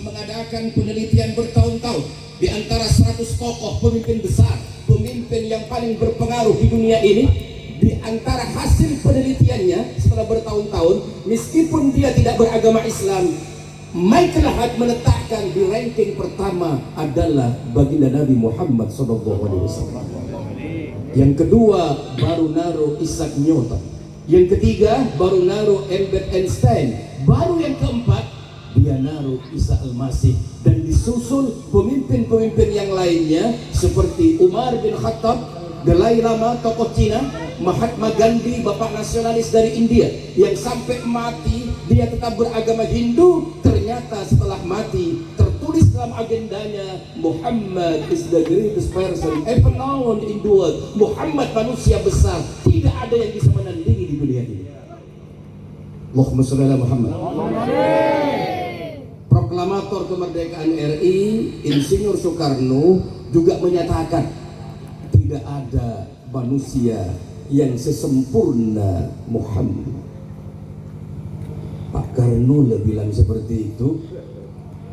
mengadakan penelitian bertahun-tahun di antara 100 tokoh pemimpin besar, pemimpin yang paling berpengaruh di dunia ini. Di antara hasil penelitiannya setelah bertahun-tahun, meskipun dia tidak beragama Islam, Michael Hart menetapkan di ranking pertama adalah baginda Nabi Muhammad SAW. Yang kedua baru naruh Isaac Newton. Yang ketiga baru naruh Albert Einstein. Baru yang keempat dia naruh Isa Al-Masih. Dan disusul pemimpin-pemimpin yang lainnya seperti Umar bin Khattab, Dalai Lama tokoh Cina, Mahatma Gandhi bapak nasionalis dari India, yang sampai mati dia tetap beragama Hindu. Ternyata setelah mati tertulis dalam agendanya, Muhammad is the greatest person ever known in the world. Muhammad manusia besar, tidak ada yang bisa menandingi di dunia ini. Allahumma shalli ala Muhammad. Proklamator kemerdekaan RI Insinyur Soekarno juga menyatakan tidak ada manusia yang sesempurna Muhammad. Pak Karno bilang seperti itu.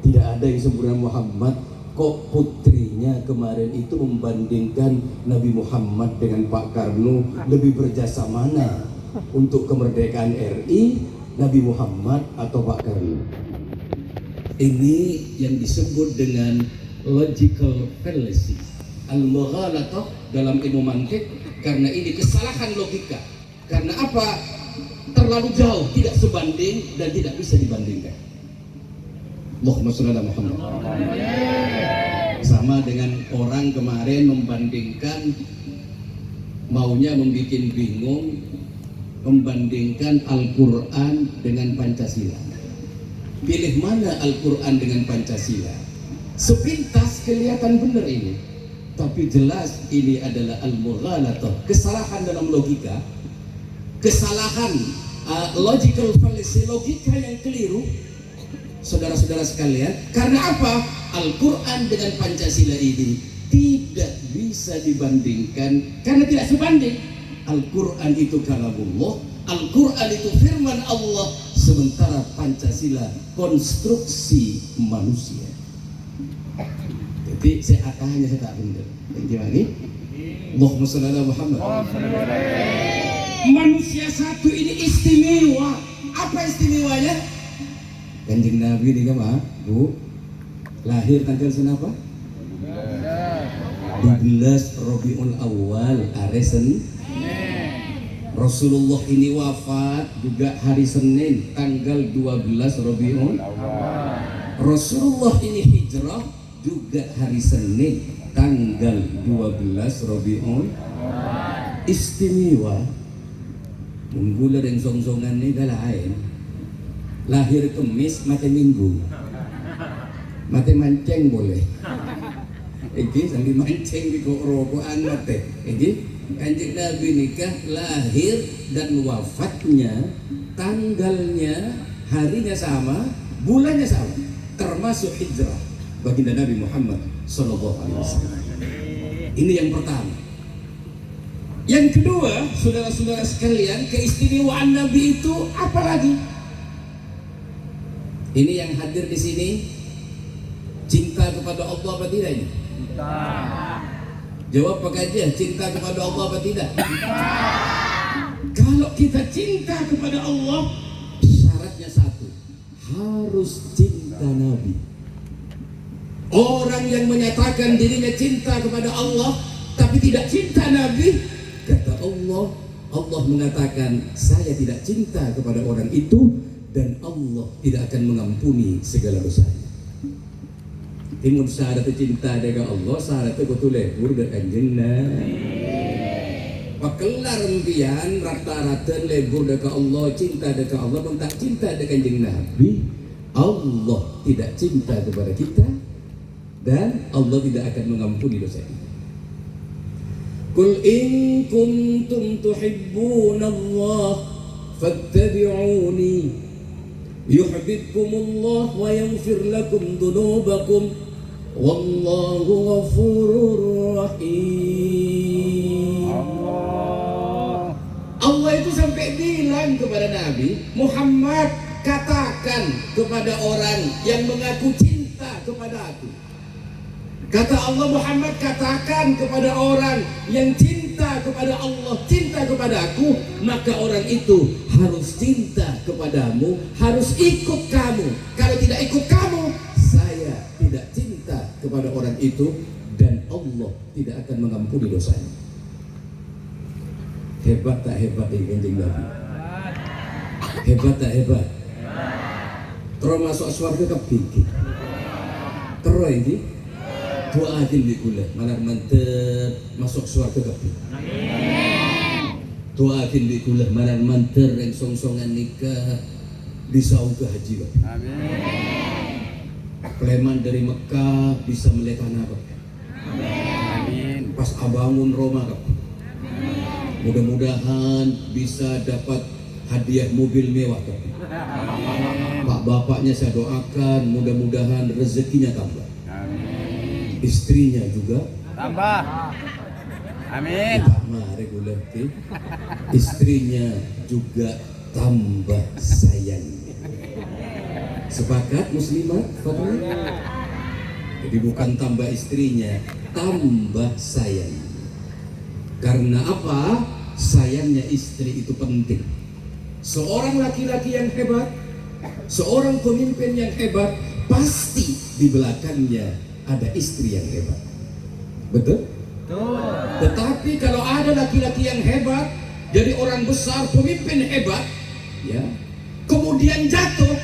Tidak ada yang sempurna Muhammad. Kok putrinya kemarin itu membandingkan Nabi Muhammad dengan Pak Karno, lebih berjasa mana untuk kemerdekaan RI, Nabi Muhammad atau Pak Karno? Ini yang disebut dengan logical fallacy, al-mughalatah dalam ilmu mantik. Karena ini kesalahan logika. Karena apa? Terlalu jauh, tidak sebanding dan tidak bisa dibandingkan. Allahumma shalli ala Muhammad. Sama dengan orang kemarin membandingkan, maunya membuat bingung, membandingkan Al-Quran dengan Pancasila. Pilih mana Al-Quran dengan Pancasila? Sepintas kelihatan benar ini, tapi jelas ini adalah al-mughalatah, kesalahan dalam logika, kesalahan logical fallacy, logika yang keliru. Saudara-saudara sekalian, karena apa? Al-Quran dengan Pancasila ini tidak bisa dibandingkan karena tidak sebanding. Al-Quran itu kalamullah, Al-Quran itu firman Allah, sementara Pancasila konstruksi manusia. Jadi saya hanya saya tak benar. Gimana nih? Allahumma shalli ala Muhammad. Manusia satu ini istimewa. Apa istimewanya? Kanjeng Nabi ini kan, Bu, lahir tanggal senapa? 12 Rabiul Awal, hari Senin. Rasulullah ini wafat juga hari Senin, tanggal 12 Rabiul Awal. Rasulullah ini hijrah juga hari Senin, tanggal 12 Rabiul Awal. Istimewa. Munggula dan song-songan ini dah lain. Lahir Kemis, mati Minggu, mati mancing boleh. Iki sambil mancing di rokokan mati. Iki Kanjeng Nabi nikah, lahir dan wafatnya, tanggalnya, harinya sama, bulannya sama, termasuk hijrah baginda Nabi Muhammad SAW. Ini yang pertama. Yang kedua, saudara-saudara sekalian, keistimewaan Nabi itu apa lagi? Ini yang hadir di sini cinta kepada Allah apa tidak ini? Cinta. Jawab pakai aja, cinta kepada Allah apa tidak? Cinta. Kalau kita cinta kepada Allah, syaratnya satu, harus cinta Nabi. Orang yang menyatakan dirinya cinta kepada Allah tapi tidak cinta Nabi, kata Allah, Allah mengatakan saya tidak cinta kepada orang itu, dan Allah tidak akan mengampuni segala dosanya. Timun syarat cinta dengan Allah, syarat itu betul lebur dengan jannah. Pakelar impian rata-rata lebur dengan Allah, cinta dengan Allah, mentak cinta dengan jannah Nabi. Allah tidak cinta kepada kita dan Allah tidak akan mengampuni dosa kita. Qul in kuntum tuhibbuna Allah fattabi'uni yuhibbukumullah wa yaghfir lakum dhunubakum wallahu ghafurur rahim. Allah itu sampai bilang kepada Nabi Muhammad, katakan kepada orang yang mengaku cinta kepada aku. Kata Allah, Muhammad, katakan kepada orang yang cinta kepada Allah, cinta kepada aku, maka orang itu harus cinta kepadamu, harus ikut kamu. Kalau tidak ikut kamu, saya tidak cinta kepada orang itu, dan Allah tidak akan mengampuni dosanya. Hebat tak hebat ini kanjeng Nabi? Hebat tak hebat? Terus masuk surga kepikir. Terus ini doakin di kula malah mantep masuk surga kabeh. Amin. Doakin di kula malah mantep yang songsongan nikah bisa ke haji kabeh. Amin. Preman dari Mekah bisa melihat tanah kabeh. Amin. Pas abangun Roma kabeh. Mudah-mudahan bisa dapat hadiah mobil mewah kabeh. Pak bapaknya saya doakan mudah-mudahan rezekinya tambah. Istrinya juga tambah. Amin. Regular istrinya juga tambah sayang. Sepakat muslimat Fatwa? Jadi bukan tambah istrinya, tambah sayang. Karena apa? Sayangnya istri itu penting. Seorang laki-laki yang hebat, seorang pemimpin yang hebat, pasti di belakangnya ada istri yang hebat. Betul? Betul. Tetapi kalau ada laki-laki yang hebat, jadi orang besar, pemimpin hebat, ya, kemudian jatuh,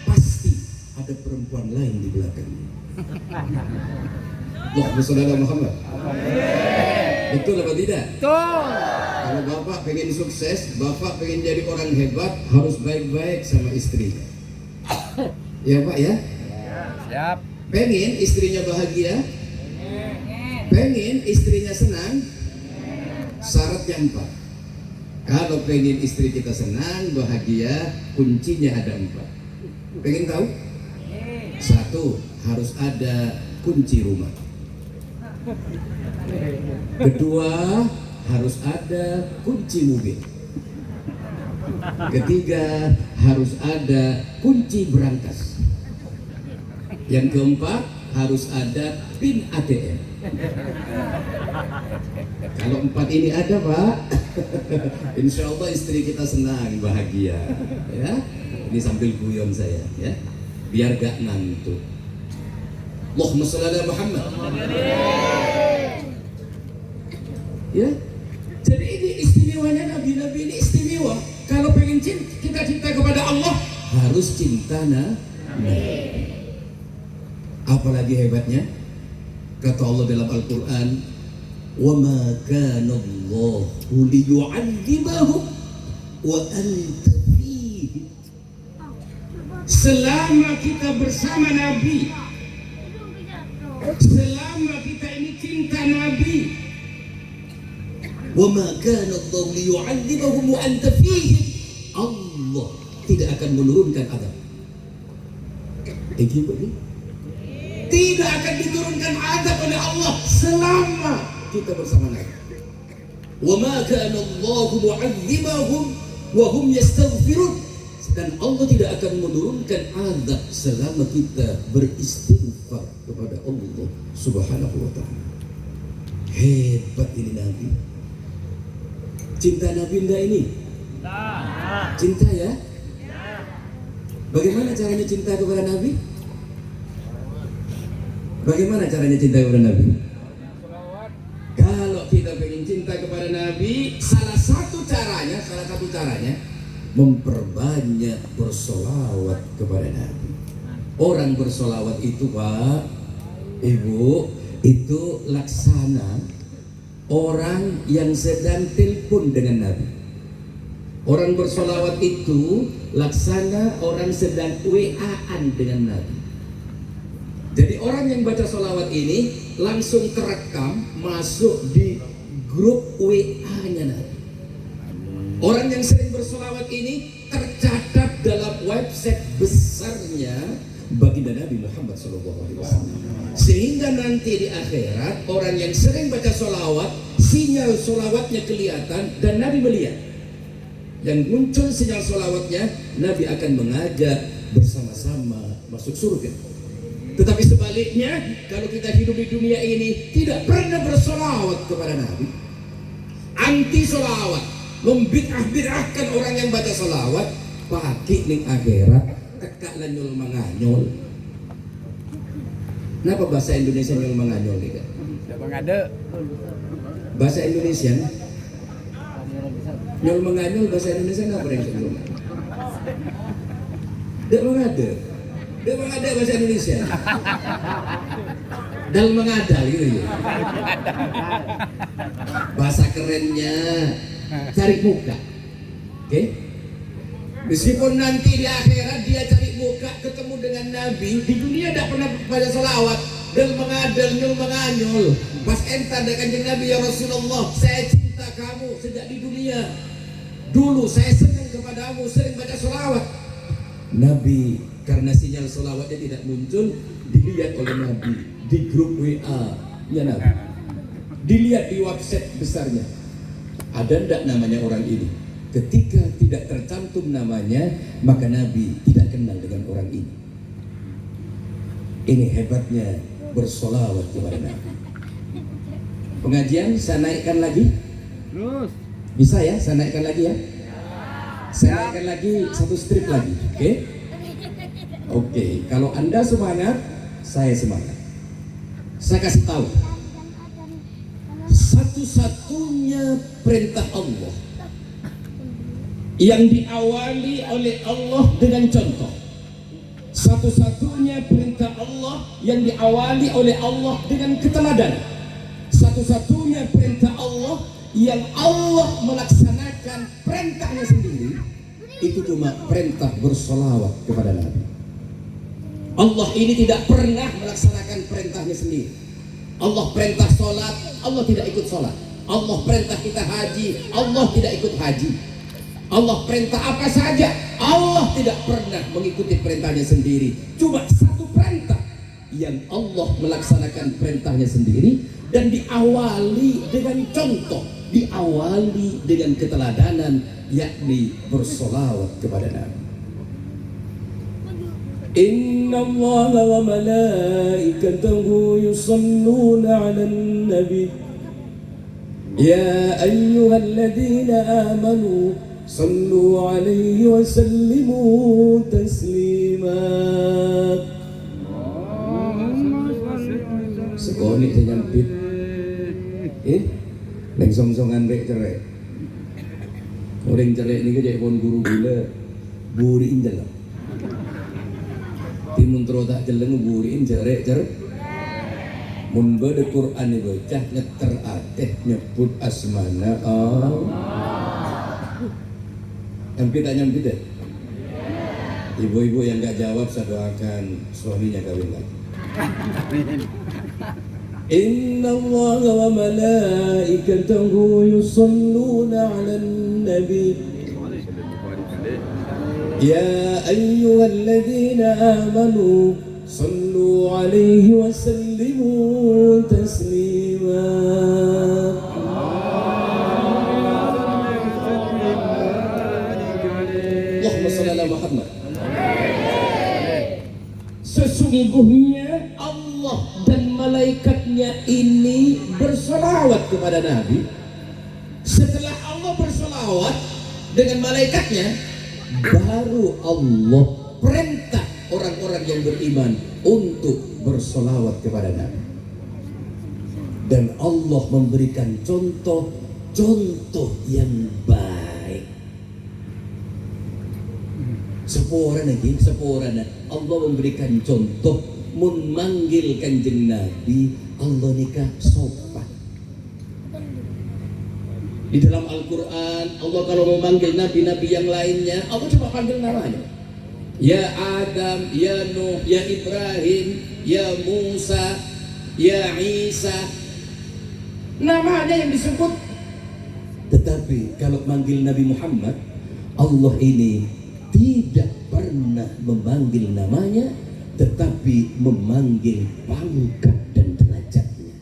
pasti ada perempuan lain di belakangnya. Allahumma sholli ala Muhammad. Betul apa tidak? Betul. Kalau bapak pengen sukses, bapak pengen jadi orang hebat, harus baik-baik sama istrinya. Ya Pak ya? Siap. Pengen istrinya bahagia? Pengen istrinya senang? Syaratnya 4. Kalau pengen istri kita senang, bahagia, kuncinya ada 4. Pengen tahu? 1, harus ada kunci rumah. 2, harus ada kunci mobil. 3, harus ada kunci berangkas. Yang 4, harus ada PIN ATM. Kalau 4 ini ada Pak, insya Allah istri kita senang, bahagia. Ya, ini sambil guyon saya, ya, biar gak ngantuk. Allahumma sholli ala Muhammad. Ya, jadi ini istimewanya Nabi-Nabi ini istimewa. Kalau pengen kita cinta kepada Allah, harus cinta Nabi. Apalagi hebatnya, kata Allah dalam Al-Quran, وَمَا كَانَ اللَّهُ لِيُعَذِّبَهُمْ وَأَنْتَ فِيهِمْ. Selama kita bersama Nabi, selama kita ini cinta Nabi, وَمَا كَانَ اللَّهُ لِيُعَذِّبَهُمْ وَأَنْتَ فِيهِمْ, Allah tidak akan menurunkan azab. Tidak akan diturunkan azab oleh Allah selama kita bersama Nabi. Wa ma kana Allahu mu'adzibahum wa hum yastaghfirun. Dan Allah tidak akan menurunkan azab selama kita beristighfar kepada Allah Subhanahu wa taala. Hebat ini Nabi. Cinta Nabi enggak ini? Cinta ya? Bagaimana caranya cinta kepada Nabi? Bagaimana caranya cinta kepada Nabi? Kalau kita ingin cinta kepada Nabi, salah satu caranya memperbanyak bersolawat kepada Nabi. Orang bersolawat itu Pak, Ibu, itu laksana orang yang sedang telepon dengan Nabi. Orang bersolawat itu laksana orang sedang WA-an dengan Nabi. Jadi orang yang baca sholawat ini langsung terekam masuk di grup WA-nya Nabi. Orang yang sering bersolawat ini tercatat dalam website besarnya baginda Nabi Muhammad SAW. Sehingga nanti di akhirat orang yang sering baca sholawat, sinyal sholawatnya kelihatan dan Nabi melihat. Yang muncul sinyal sholawatnya, Nabi akan mengajak bersama-sama masuk surga. Tetapi sebaliknya, kalau kita hidup di dunia ini tidak pernah bersolawat kepada Nabi, anti solawat, membid'ah-bid'ahkan orang yang baca solawat, pakai ning akhirat tekak lanyol manganyol. Kenapa bahasa Indonesia nyol manganyol nih kan? Ada Bahasa Indonesia nyol manganyol, bahasa Indonesia nggak pernah nyol. Dia mengada bahasa Indonesia. Dal mengada gitu ya. Bahasa kerennya cari muka. Oke? Meskipun nanti di akhirat dia cari muka ketemu dengan Nabi, di dunia tidak pernah baca salawat. Dal mengadal, nyul menganyol. Pas entar dengan kanjeng Nabi, ya Rasulullah, saya cinta kamu sejak di dunia. Dulu saya senang kepadamu, sering baca salawat. Nabi karena sinyal salawatnya tidak muncul, dilihat oleh Nabi di grup WA, ya Nabi. Dilihat di website besarnya. Ada ndak namanya orang ini? Ketika tidak tercantum namanya, maka Nabi tidak kenal dengan orang ini. Ini hebatnya bersolawat kepada Nabi. Pengajian saya naikkan lagi. terus. Bisa ya, saya naikkan lagi ya. Saya naikkan lagi satu strip lagi, oke? Oke, kalau Anda semangat, saya semangat. Saya kasih tahu, satu-satunya perintah Allah yang diawali oleh Allah dengan contoh, satu-satunya perintah Allah yang diawali oleh Allah dengan keteladanan, satu-satunya perintah Allah yang Allah melaksanakan perintahnya sendiri, itu cuma perintah bersolawat kepada Nabi. Allah ini tidak pernah melaksanakan perintahnya sendiri. Allah perintah sholat, Allah tidak ikut sholat. Allah perintah kita haji, Allah tidak ikut haji. Allah perintah apa saja, Allah tidak pernah mengikuti perintahnya sendiri. Cuma satu perintah yang Allah melaksanakan perintahnya sendiri dan diawali dengan contoh, diawali dengan keteladanan, yakni bersolawat kepada Nabi. Inna Allah wa malaikatahu yusalluna 'alan nabi ya ayyuhalladzina amanu sallu 'alaihi wa sallimu taslima. Sekoni saya nyampit neng song-songan rek cerek. Orang cerek ni kerja pun guru gula buriin jalan. Timun tak jeleng buriin cerek. Mun bade Quran ni bocah ngeter ateh nyebut asmana Allah. Nyampit tak nyampit deh. Ibu-ibu yang enggak jawab saya doakan suaminya kawin lagi. Inna Allah wa malaikatahu yusalluna 'alan nabi ya ayyuhalladzina amanu sallu 'alaihi wa sallimu taslima. Allahumma shalli ala Muhammad. Sesungguhnya Allah dan malaikatnya ini bersolawat kepada Nabi. Setelah Allah bersolawat dengan malaikatnya, baru Allah perintah orang-orang yang beriman untuk bersolawat kepada Nabi. Dan Allah memberikan contoh yang baik. Seporana Allah memberikan contoh, mun manggil kanjeng Nabi, Allah nikah sopan. Di dalam Al-Quran, Allah kalau memanggil nabi-nabi yang lainnya, Allah coba panggil namanya. Ya Adam, ya Nuh, ya Ibrahim, ya Musa, ya Isa. Namanya yang disebut. Tetapi kalau manggil Nabi Muhammad, Allah ini tidak pernah memanggil namanya, tetapi memanggil pangkat dan derajatnya.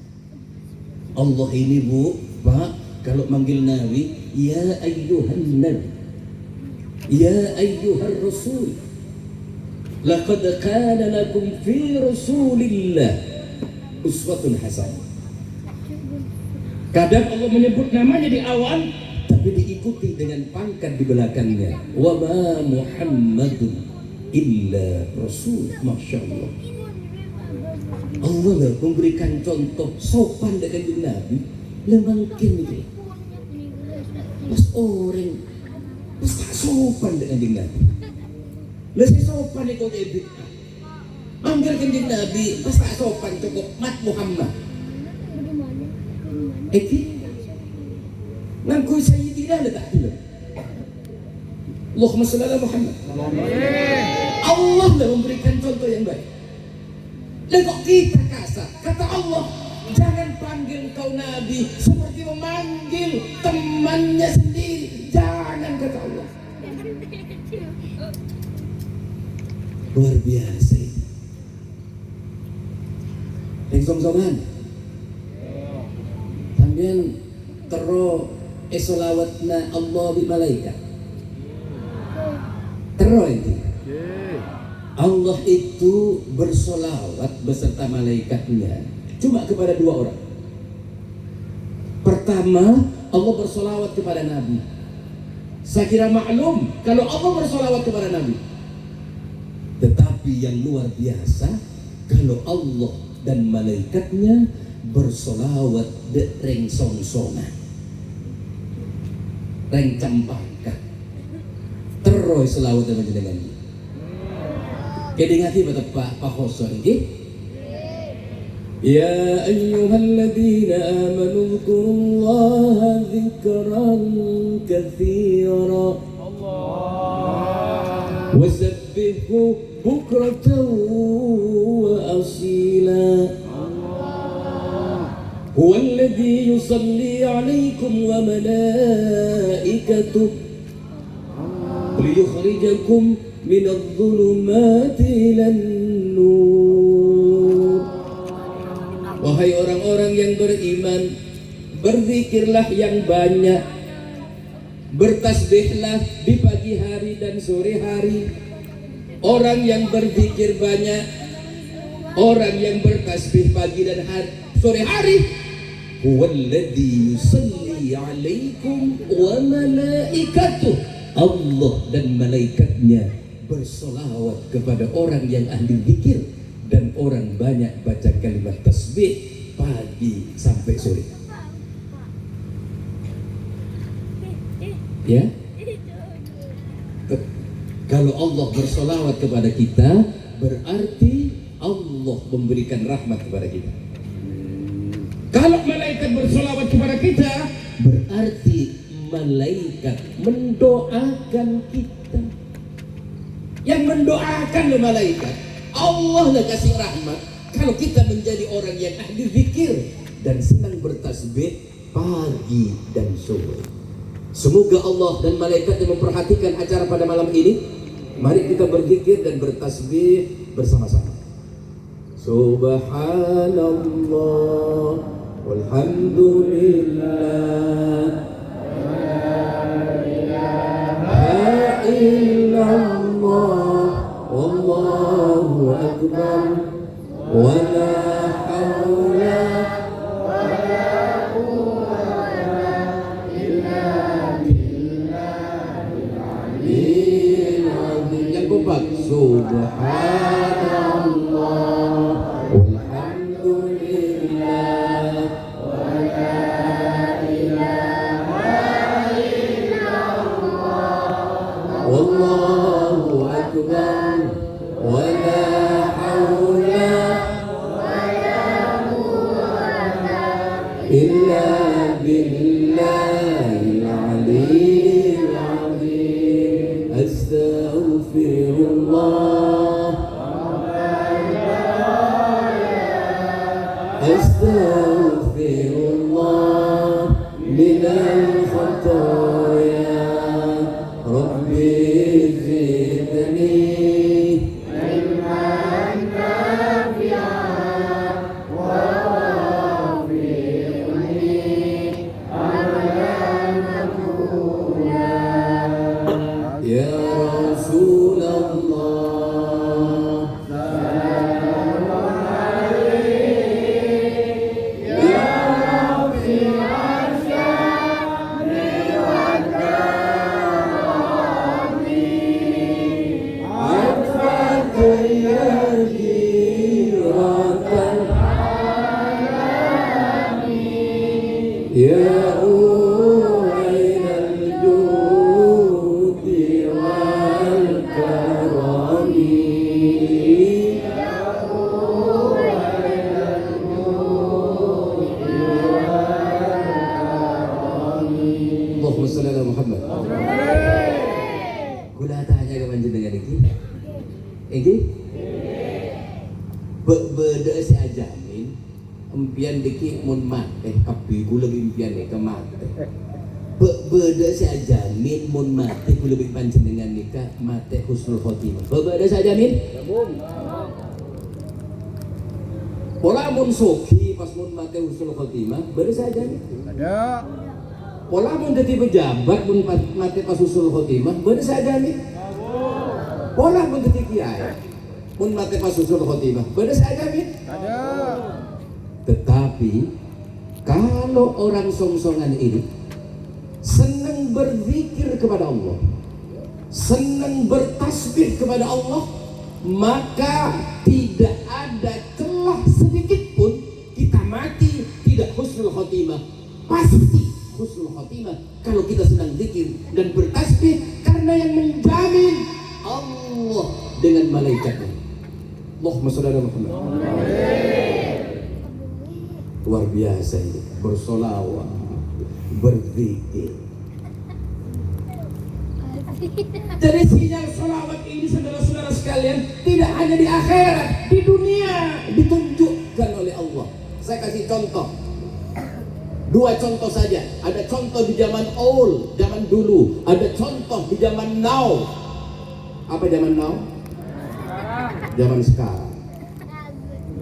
Allah ini Bu, Pak, kalau manggil Nabi, ya ayyuhan nabi, ya ayyuhar rasul, Laqad kana lakum fi Rasulillah uswatun hasanah. Kadang Allah menyebut namanya di awal, tapi diikuti dengan pangkat di belakangnya. Wa ma Muhammadun illa Rasul. Masya Allah. Allah lah memberikan contoh sopan dengan Nabi. Lemangkin itu. Mas orang, mas tak sopan dengan Nabi. Lebih sopan itu edit. Manggil kanjeng Nabi, mas tak sopan cukup Mat Muhammad. Ngaku Sayyidina letak dulu. Allahumma shalli ala Muhammad. Allah dah memberikan contoh yang baik. Dan kok kita kasar? Kata Allah, jangan panggil kau Nabi seperti memanggil temannya sendiri. Jangan, kata Allah. Luar biasa. Yang som-soman sampeyan tero esolawatna Allah bi malaikat. Tero itu. Allah itu bersolawat beserta malaikatnya cuma kepada dua orang. Pertama, Allah bersolawat kepada Nabi. Saya kira maklum kalau Allah bersolawat kepada Nabi. Tetapi yang luar biasa kalau Allah dan malaikatnya bersolawat de reng songsongan, reng campangkan, terus selawat dengan jenengan. Kedingati betul Pak Khoso ini. Ya ayyuhalladzina amanu dzkurullaha dzikran katsira. Wasabbihu bukratan wa asila. Huwa alladzi yusalli 'alaikum wa malaikatuhu liyukhrijakum minadh dhulumati ilan nur. Wahai orang-orang yang beriman, berzikirlah yang banyak, bertasbihlah di pagi hari dan sore hari. Orang yang berzikir banyak, orang yang bertasbih pagi dan sore hari, huwallazi yusalli 'alaikum wa malaikatuh. Allah dan malaikatnya bersolawat kepada orang yang ahli zikir dan orang banyak baca kalimat tasbih pagi sampai sore. Ya, kalau Allah bersolawat kepada kita, berarti Allah memberikan rahmat kepada kita. Kalau malaikat bersolawat kepada kita, berarti malaikat mendoakan kita. Yang mendoakan malaikat, Allah lah kasih rahmat. Kalau kita menjadi orang yang ahli zikir dan senang bertasbih pagi dan sore. Semoga Allah dan malaikatnya memperhatikan acara pada malam ini. Mari kita berzikir dan bertasbih bersama-sama. Subhanallah walhamdulillah la ilaha illallah wallahu akbar wa la hawla wa la quwwata illa billahil aliyyil azim. Yang kompak, subhanallah walhamdulillah wa la ilaha illallah wallahu akbar wa la hawla wa la quwwata illa billahil aliyyil azim. Astaghfirullah, astaghfirullah minal khataaya. Rabbi zidni ilman nafi'an wa wafiqni amalan maqbulan. Ya Rasulullah Ini beda si ajamin empian deki mun mate kapi ku lebih empian ke mate beda si ajamin mun mate ku lebih panjenengan nikah mate husnul khotimah beda si ajamin pola mun soki pas mun mate husnul khotimah beda si ajamin ada pola mun jadi pejabat mun mate pas husnul khotimah beda si ajamin pola mun jadi kiai mun mate pas husnul khotimah beda saja min ada. Tetapi kalau orang songsongan ini senang berzikir kepada Allah, senang bertasbih kepada Allah, maka tidak ada celah sedikit pun kita mati tidak husnul khotimah. Pasti husnul khotimah kalau kita senang zikir dan bertasbih, karena yang menjamin Allah dengan malaikatnya. Allahumma sholli ala Muhammad. Luar biasa ini, bersolawat, berzikir. Jadi sinyal solawat ini saudara-saudara sekalian tidak hanya di akhirat, di dunia ditunjukkan oleh Allah. Saya kasih contoh, 2 contoh saja. Ada contoh di zaman old, zaman dulu. Ada contoh di zaman now. Apa zaman now? Zaman sekarang.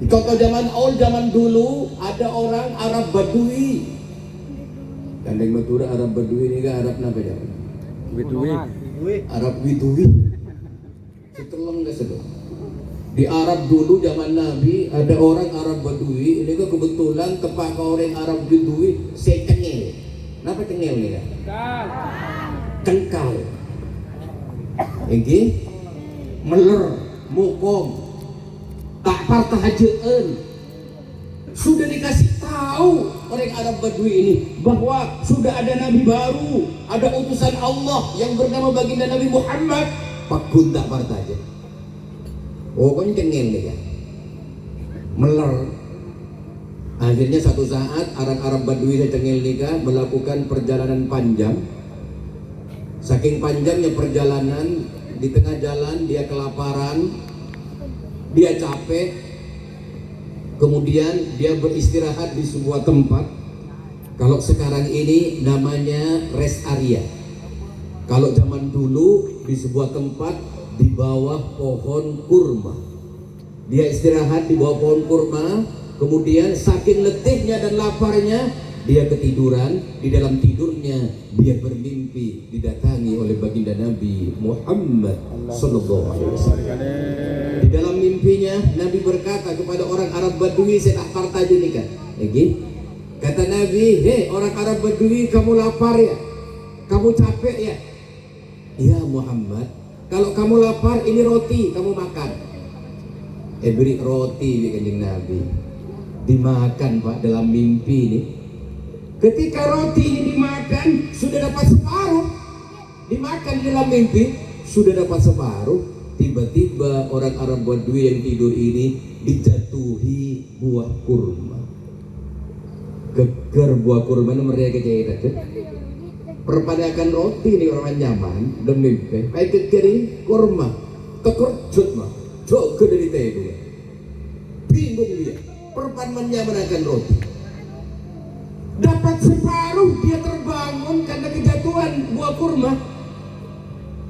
Contoh zaman old, zaman dulu ada orang Arab Badui. Gandeng Madura Arab Badui ini kan Arab apa ya? Widui. Arab Widui. Seteleng enggak sedang. Di Arab dulu zaman Nabi ada orang Arab Badui. Ini kan kebetulan tepak orang Arab Badui saya cengel. Kenapa cengel nih kan? Cengkal. Ini meler. Mukom tak partah hajeun sudah dikasih tahu orang Arab Badui ini bahwa sudah ada nabi baru, ada utusan Allah yang bernama baginda Nabi Muhammad. Pakun tak partah aja. Oh kan cengeng nih kan, meler. Akhirnya satu saat orang Arab Badui dan cengeng nih melakukan perjalanan panjang. Saking panjangnya perjalanan, di tengah jalan dia kelaparan, dia capek, kemudian dia beristirahat di sebuah tempat. Kalau sekarang ini namanya rest area. Kalau zaman dulu di sebuah tempat di bawah pohon kurma. Dia istirahat di bawah pohon kurma, kemudian saking letihnya dan laparnya dia ketiduran. Di dalam tidurnya dia bermimpi didatangi oleh baginda Nabi Muhammad sallallahu alaihi wasallam. Di dalam mimpinya Nabi berkata kepada orang Arab Badui, saya tak parta nikah. Kata Nabi, hei orang Arab Badui, kamu lapar ya? Kamu capek ya? Ya Muhammad, kalau kamu lapar ini roti, kamu makan. Beri roti kanjeng Nabi. Dimakan Pak dalam mimpi ini. Ketika roti ini dimakan, sudah dapat separuh. Dimakan di dalam mimpi, sudah dapat separuh. Tiba-tiba orang Arab Badui yang tidur ini dijatuhi buah kurma. Geger buah kurma ini mereka kecairan. Perpadakan roti ini orang nyaman dan mimpi. Kayak kekering kurma, kekerjut mah, jauh dari teh. Bingung dia. Perpaduan menyamarakan roti. Dapat separuh dia terbangun karena kejatuhan buah kurma.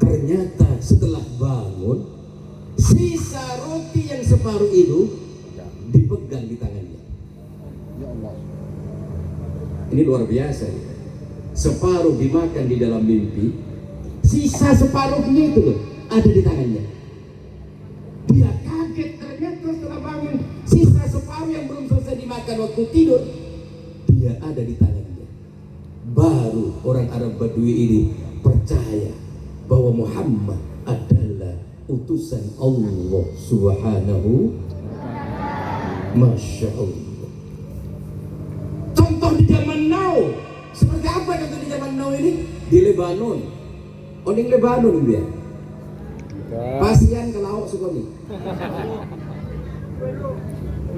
Ternyata setelah bangun, sisa roti yang separuh itu dipegang di tangannya. Ya Allah. Ini luar biasa ya. Separuh dimakan di dalam mimpi, sisa separuhnya itu loh ada di tangannya. Dia kaget ternyata setelah bangun sisa separuh yang belum selesai dimakan waktu tidur dia ada di tangannya. Baru orang Arab Badui ini percaya bahwa Muhammad adalah utusan Allah Subhanahu. Masya Allah. Contoh di zaman now, seperti apa contoh di zaman now ini? Di Lebanon. Oding Lebanon dia. Pasian ke laut Sukabumi.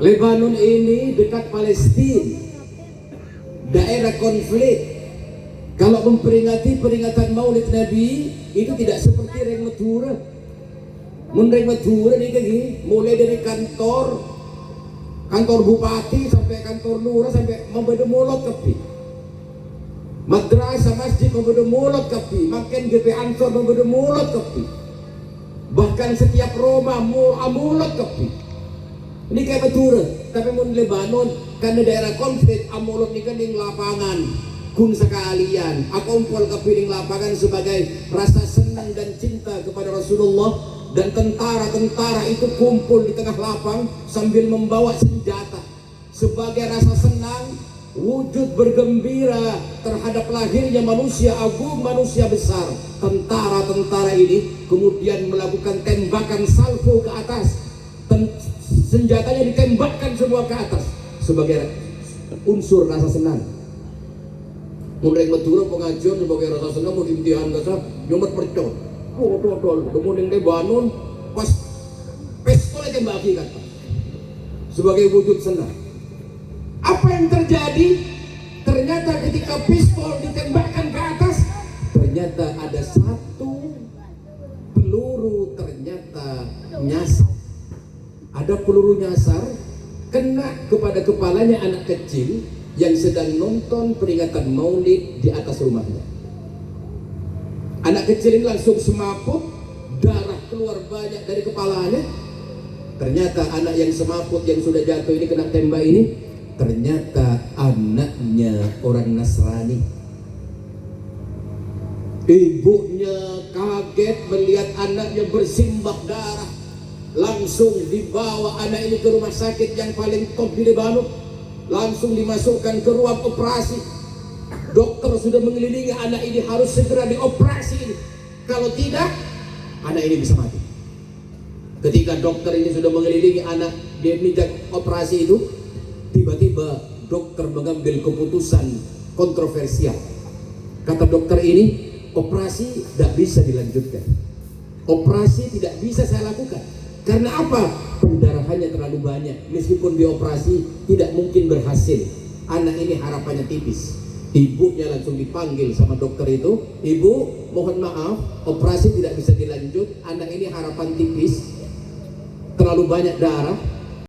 Lebanon ini dekat Palestina, daerah konflik. Kalau memperingati peringatan Maulid Nabi itu tidak seperti Reng Madura. menerima Madura nih kayak gini, mulai dari kantor bupati sampai kantor lurah sampai membeda mulut kapi, madrasah masjid membeda mulut kapi, makin GP Ansor membeda mulut kapi, bahkan setiap Roma mulut kapi. Ini kayak Madura, tapi mun Lebanon karena daerah konflik amulut ini kan di lapangan. Kun sekalian, aku umpul ke piring lapangan sebagai rasa senang dan cinta kepada Rasulullah, dan tentara-tentara itu kumpul di tengah lapang sambil membawa senjata sebagai rasa senang, wujud bergembira terhadap lahirnya manusia agung, manusia besar. Tentara-tentara ini kemudian melakukan tembakan salvo ke atas, senjatanya ditembakkan semua ke atas sebagai unsur rasa senang. Mulai Madura pengajian sebagai rasa senang mau imtihan kasar nyomet percot. Kemudian Lebanon pas pistol aja bagi kata sebagai wujud senang. Apa yang terjadi? Ternyata ketika pistol ditembakkan ke atas, ternyata ada satu peluru ternyata nyasar. Ada peluru nyasar kena kepada kepalanya anak kecil yang sedang nonton peringatan maulid di atas rumahnya. Anak kecil ini langsung semaput, darah keluar banyak dari kepalanya. Ternyata anak yang semaput yang sudah jatuh ini kena tembak ini, ternyata anaknya orang Nasrani. Ibunya kaget melihat anaknya bersimbah darah, langsung dibawa anak ini ke rumah sakit yang paling top di Lebanon. Langsung dimasukkan ke ruang operasi. Dokter sudah mengelilingi anak ini, harus segera dioperasi ini. Kalau tidak, anak ini bisa mati. Ketika dokter ini sudah mengelilingi anak di meja operasi itu, tiba-tiba dokter mengambil keputusan kontroversial. Kata dokter ini, operasi tidak bisa dilanjutkan. Operasi tidak bisa saya lakukan. Karena apa? Pendarahannya terlalu banyak. Meskipun dioperasi tidak mungkin berhasil. Anak ini harapannya tipis. Ibunya langsung dipanggil sama dokter itu. Ibu, mohon maaf, operasi tidak bisa dilanjut. Anak ini harapan tipis, terlalu banyak darah.